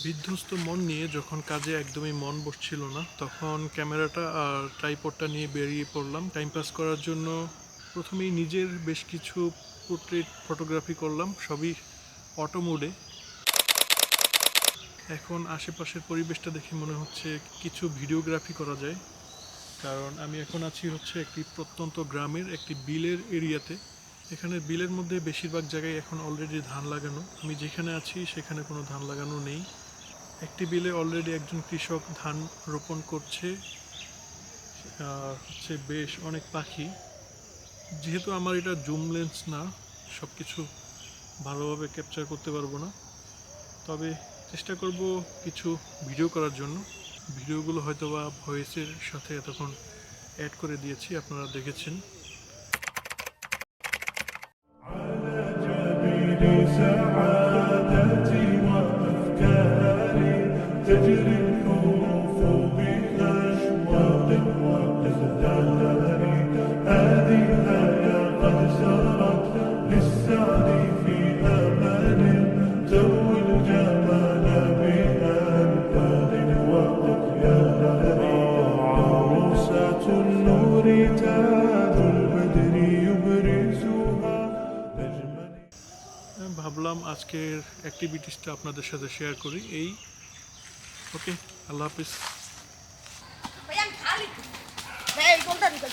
বিধ্বস্ত মন নিয়ে যখন কাজে একদমই মন বসছিল না, তখন ক্যামেরাটা আর ট্রাইপডটা নিয়ে বেরিয়ে পড়লাম টাইম পাস করার জন্য। প্রথমেই নিজের বেশ কিছু পোর্ট্রেট ফটোগ্রাফি করলাম, সবই অটো মোডে। এখন আশেপাশের পরিবেশটা দেখে মনে হচ্ছে কিছু ভিডিওগ্রাফি করা যায়, কারণ আমি এখন আছি হচ্ছে একটি প্রত্যন্ত গ্রামের একটি বিলের এরিয়াতে। এখানে বিলের মধ্যে বেশিরভাগ জায়গায় এখন অলরেডি ধান লাগানো। আমি যেখানে আছি সেখানে কোনো ধান লাগানো নেই। একটি বিলে অলরেডি একজন কৃষক ধান রোপণ করছে। হচ্ছে বেশ অনেক পাখি। যেহেতু আমার এটা জুম লেন্স না, সব কিছু ভালোভাবে ক্যাপচার করতে পারবো না, তবে চেষ্টা করব কিছু ভিডিও করার জন্য। ভিডিওগুলো হয়তো বা ভয়েসের সাথে এতক্ষণ অ্যাড করে দিয়েছি, আপনারা দেখেছেন। سعادتي وأفكاري تجري الحروف بأشواق وأزدهار هذه الحياة قد سرت للسعي في أمل تروي الجمال بأنفاق وأطيار عروسة النور تاج البدر يبرزها ভাবলাম আজকের অ্যাক্টিভিটিসটা আপনাদের সাথে শেয়ার করি। ওকে, আল্লাহ হাফিজ। Ayan, kali. Dahil kung tadi ka